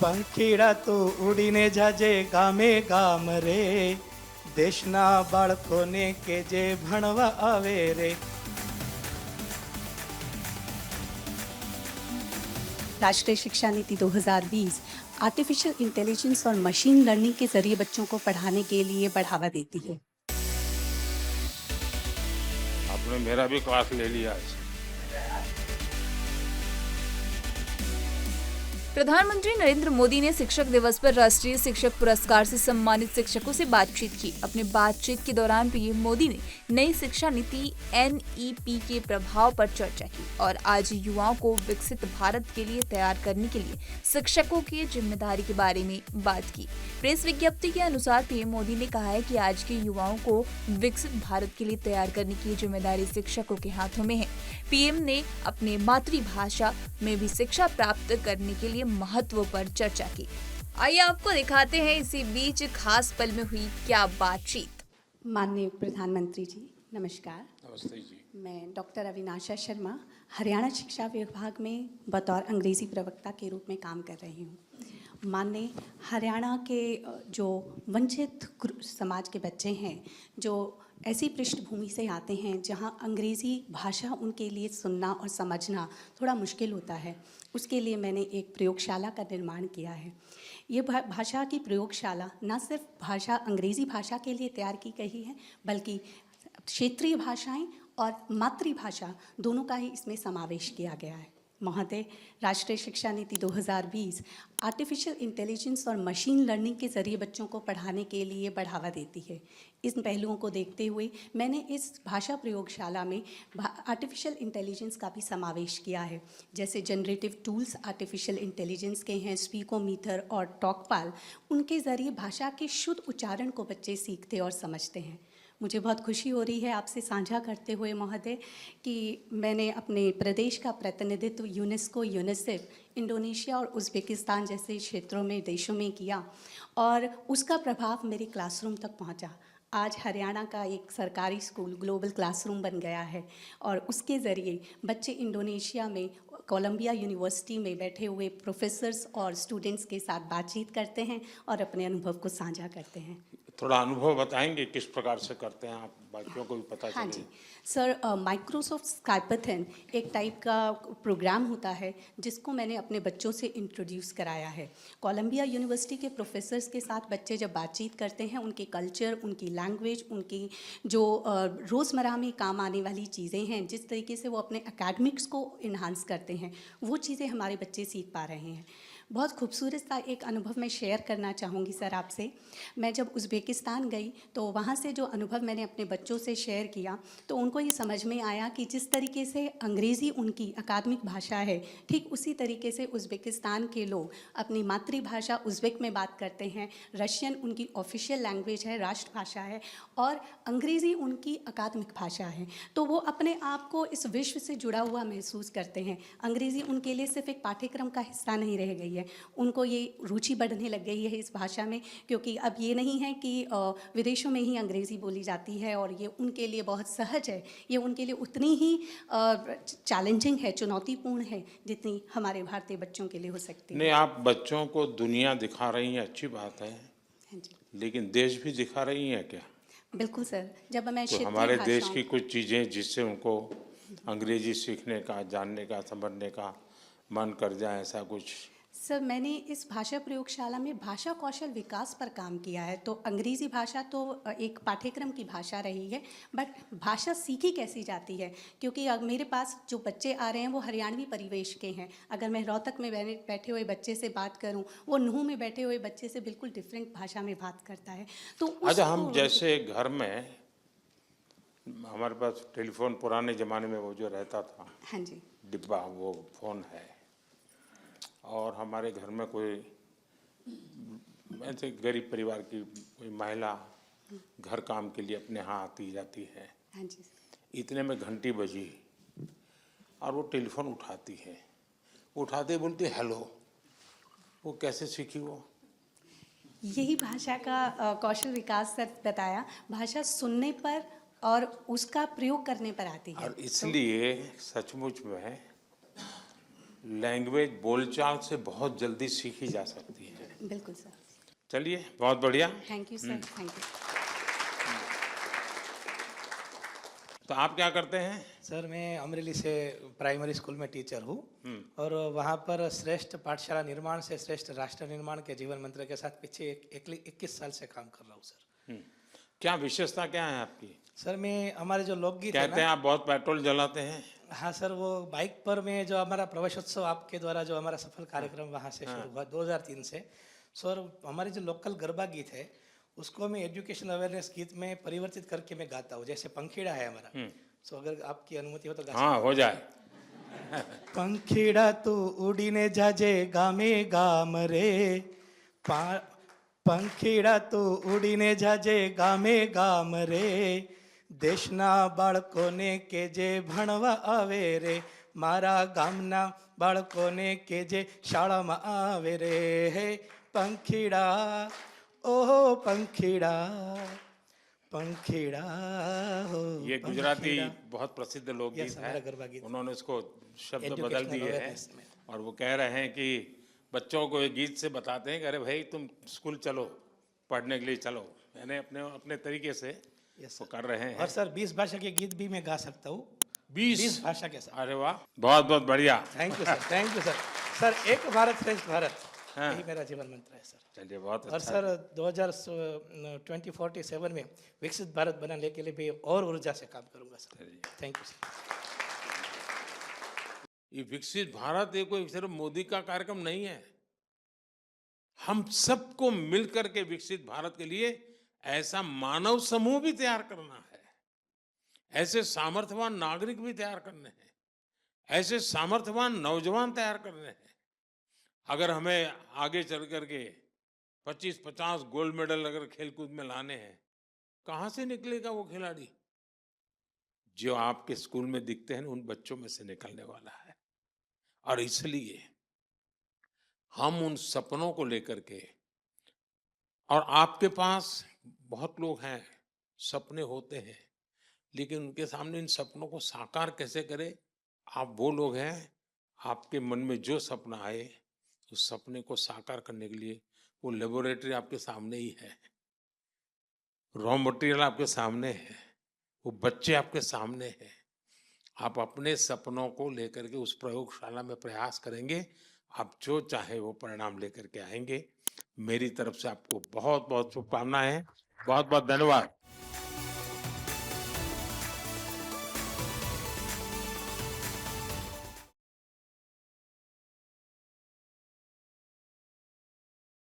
પંખીડા તો ઉડીને જાજે ગામે ગામ રે, દેશના બાળકોને કે જે ભણવા આવે રે. राष्ट्रीय शिक्षा नीति 2020 आर्टिफिशियल इंटेलिजेंस और मशीन लर्निंग के जरिए बच्चों को पढ़ाने के लिए बढ़ावा देती है। आपने मेरा भी क्लास ले लिया आज। प्रधानमंत्री नरेंद्र मोदी ने शिक्षक दिवस पर राष्ट्रीय शिक्षक पुरस्कार से सम्मानित शिक्षकों से बातचीत की। अपने बातचीत के दौरान पीएम मोदी ने नई शिक्षा नीति एनईपी के प्रभाव पर चर्चा की और आज युवाओं को विकसित भारत के लिए तैयार करने के लिए शिक्षकों की जिम्मेदारी के बारे में बात की। प्रेस विज्ञप्ति के अनुसार पीएम मोदी ने कहा है कि आज के युवाओं को विकसित भारत के लिए तैयार करने की जिम्मेदारी शिक्षकों के हाथों में है। पीएम ने अपने मातृभाषा में भी शिक्षा प्राप्त करने के लिए महत्व पर चर्चा की। आइए आपको दिखाते हैं इसी बीच खास पल में हुई क्या बातचीत। माननीय प्रधानमंत्री जी नमस्कार। नमस्ते जी। मैं डॉक्टर अविनाशा शर्मा हरियाणा शिक्षा विभाग में बतौर अंग्रेजी प्रवक्ता के रूप में काम कर रही हूँ। माननीय हरियाणा के जो वंचित समाज के बच्चे हैं, जो ऐसी पृष्ठभूमि से आते हैं जहां अंग्रेज़ी भाषा उनके लिए सुनना और समझना थोड़ा मुश्किल होता है, उसके लिए मैंने एक प्रयोगशाला का निर्माण किया है। ये भाषा की प्रयोगशाला न सिर्फ भाषा अंग्रेज़ी भाषा के लिए तैयार की गई है, बल्कि क्षेत्रीय भाषाएं और मातृभाषा दोनों का ही इसमें समावेश किया गया है। महोदय, राष्ट्रीय शिक्षा नीति 2020 आर्टिफिशियल इंटेलिजेंस और मशीन लर्निंग के ज़रिए बच्चों को पढ़ाने के लिए बढ़ावा देती है। इन पहलुओं को देखते हुए मैंने इस भाषा प्रयोगशाला में आर्टिफिशियल इंटेलिजेंस का भी समावेश किया है। जैसे जनरेटिव टूल्स आर्टिफिशियल इंटेलिजेंस के हैं, स्पीकोमीटर और टॉकपाल, उनके ज़रिए भाषा के शुद्ध उच्चारण को बच्चे सीखते और समझते हैं। मुझे बहुत खुशी हो रही है आपसे साझा करते हुए महोदय कि मैंने अपने प्रदेश का प्रतिनिधित्व यूनेस्को, यूनिसेफ, इंडोनेशिया और उज़्बेकिस्तान जैसे क्षेत्रों में, देशों में किया और उसका प्रभाव मेरे क्लासरूम तक पहुंचा। आज हरियाणा का एक सरकारी स्कूल ग्लोबल क्लासरूम बन गया है और उसके ज़रिए बच्चे इंडोनेशिया में कोलंबिया यूनिवर्सिटी में बैठे हुए प्रोफेसर्स और स्टूडेंट्स के साथ बातचीत करते हैं और अपने अनुभव को साझा करते हैं। थोड़ा अनुभव बताएंगे किस प्रकार से करते हैं आप, बाकियों को भी पता चले। हाँ जी सर, माइक्रोसॉफ्ट स्काइपाथन एक टाइप का प्रोग्राम होता है जिसको मैंने अपने बच्चों से इंट्रोड्यूस कराया है। कोलंबिया यूनिवर्सिटी के प्रोफेसर्स के साथ बच्चे जब बातचीत करते हैं, उनके कल्चर, उनकी लैंग्वेज, उनकी जो रोज़मर्रा में काम आने वाली चीज़ें हैं, जिस तरीके से वो अपने एकेडमिक्स को इन्हांस करते हैं, वो चीज़ें हमारे बच्चे सीख पा रहे हैं। बहुत खूबसूरत सा एक अनुभव मैं शेयर करना चाहूँगी सर आपसे। मैं जब उज़्बेकिस्तान गई तो वहाँ से जो अनुभव मैंने अपने बच्चों से शेयर किया तो उनको ये समझ में आया कि जिस तरीके से अंग्रेज़ी उनकी अकादमिक भाषा है, ठीक उसी तरीके से उज़्बेकिस्तान के लोग अपनी मातृभाषा उज़्बेक में बात करते हैं, रशियन उनकी ऑफिशियल लैंग्वेज है, राष्ट्रभाषा है, और अंग्रेज़ी उनकी अकादमिक भाषा है। तो वो अपने आप को इस विश्व से जुड़ा हुआ महसूस करते हैं। अंग्रेज़ी उनके लिए सिर्फ एक पाठ्यक्रम का हिस्सा नहीं रह गई है, उनको ये रुचि बढ़ने लग गई है इस भाषा में, क्योंकि अब ये नहीं है कि विदेशों में ही अंग्रेज़ी बोली जाती है और ये उनके लिए बहुत सहज है। ये उनके लिए उतनी ही चैलेंजिंग है, चुनौतीपूर्ण है, जितनी हमारे भारतीय बच्चों के लिए हो सकती है। नहीं, आप बच्चों को दुनिया दिखा रही हैं, अच्छी बात है। हाँ जी, लेकिन देश भी दिखा रही हैं क्या? बिल्कुल सर। जब मैं तो क्षेत्रीय हमारे देश भाषाओं की कुछ चीज़ें जिससे उनको अंग्रेजी सीखने का, जानने का, समझने का मन कर जाए, ऐसा कुछ? सर, मैंने इस भाषा प्रयोगशाला में भाषा कौशल विकास पर काम किया है। तो अंग्रेज़ी भाषा तो एक पाठ्यक्रम की भाषा रही है, बट भाषा सीखी कैसी जाती है, क्योंकि अब मेरे पास जो बच्चे आ रहे हैं वो हरियाणवी परिवेश के हैं। अगर मैं रोहतक में बैठे हुए बच्चे से बात करूं, वो नूंह में बैठे हुए बच्चे से बिल्कुल डिफरेंट भाषा में बात करता है। तो अच्छा, हम जैसे घर में हमारे पास टेलीफोन पुराने ज़माने में वो जो रहता था, हाँ जी, डिब्बा, वो फ़ोन है, और हमारे घर में कोई ऐसे गरीब परिवार की कोई महिला घर काम के लिए अपने यहाँ आती जाती है। हाँ जी। इतने में घंटी बजी और वो टेलीफोन उठाती है, उठाते बोलती हेलो। वो कैसे सीखी वो? यही भाषा का कौशल विकास सर बताया, भाषा सुनने पर और उसका प्रयोग करने पर आती है। और इसलिए सचमुच में लैंग्वेज बोलचाल से बहुत जल्दी सीखी जा सकती बिल्कुल सर। चलिए, बहुत बढ़िया। Thank you sir, thank you. तो आप क्या करते हैं? सर मैं अमरेली से प्राइमरी स्कूल में टीचर हूँ और वहाँ पर श्रेष्ठ पाठशाला निर्माण से श्रेष्ठ राष्ट्र निर्माण के जीवन मंत्र के साथ पीछे 21 साल से काम कर रहा हूँ सर। क्या विशेषता क्या है आपकी? सर मैं हमारे जो लोकगीत है कहते हैं ना, आप बहुत पेट्रोल जलाते हैं। हाँ सर, वो बाइक पर में जो हमारा प्रवेशोत्सव आपके द्वारा जो हमारा सफल कार्यक्रम वहाँ से शुरू हुआ 2003 से। सर हमारे जो लोकल गरबा गीत है उसको मैं एजुकेशन अवेयरनेस गीत में परिवर्तित करके मैं गाता हूँ। जैसे पंखीड़ा है हमारा, सो अगर आपकी अनुमति हो तो गा हाँ, हो जाए। पंखीड़ा तू उड़ीने जाजे गामे गाम रे, पंखीड़ा तू उड़ीने जाजे गामे गाम रे, દેશના બાળકોને કેજે ભણવા આવે રે, મારા ગામના બાળકોને કેજે શાળામાં આવે રે, હે પંખીડા ઓહો પંખીડા पंखीड़ा हो। ये गुजराती बहुत प्रसिद्ध लोकगीत Yes, है। हमारा गरबा गीत। उन्होंने उसको शब्द बदल Educational दिए हैं awareness में। और वो कह रहे हैं कि बच्चों को ये गीत से बताते हैं कि अरे भाई तुम स्कूल चलो, पढ़ने के लिए चलो। मैंने अपने अपने तरीके से Yes, वो sir। कर रहे हैं। और सर 20 भाषा के गीत भी मैं गा सकता हूँ। 20 भाषा के साथ। अरे वाह, बहुत बहुत बढ़िया। Thank you sir, thank you sir. Sir एक भारत श्रेष्ठ भारत, हाँ। यही मेरा जीवन मंत्र है सर। चलिए, बहुत और अच्छा। सर 2047 में विकसित भारत बनाने के लिए भी और ऊर्जा से काम करूंगा सर। Thank you sir. ये विकसित भारत ये कोई सिर्फ मोदी का कार्यक्रम नहीं है। हम सबको मिलकर के विकसित भारत के लिए ऐसा मानव समूह भी तैयार करना है, ऐसे सामर्थ्यवान नागरिक भी तैयार करने हैं, ऐसे सामर्थ्यवान नौजवान तैयार करने हैं। अगर हमें आगे चल करके 25-50 गोल्ड मेडल अगर खेलकूद में लाने हैं, कहाँ से निकलेगा वो खिलाड़ी? जो आपके स्कूल में दिखते हैं उन बच्चों में से निकलने वाला है। और इसलिए हम उन सपनों को लेकर के, और आपके पास बहुत लोग हैं, सपने होते हैं, लेकिन उनके सामने इन सपनों को साकार कैसे करें? आप वो लोग हैं, आपके मन में जो सपना आए उस सपने को साकार करने के लिए वो लेबोरेटरी आपके सामने ही है, रॉ मटेरियल आपके सामने है, वो बच्चे आपके सामने हैं। आप अपने सपनों को लेकर के उस प्रयोगशाला में प्रयास करेंगे, आप जो चाहे वो परिणाम लेकर के आएंगे। मेरी तरफ से आपको बहुत बहुत शुभकामनाएं, बहुत बहुत धन्यवाद।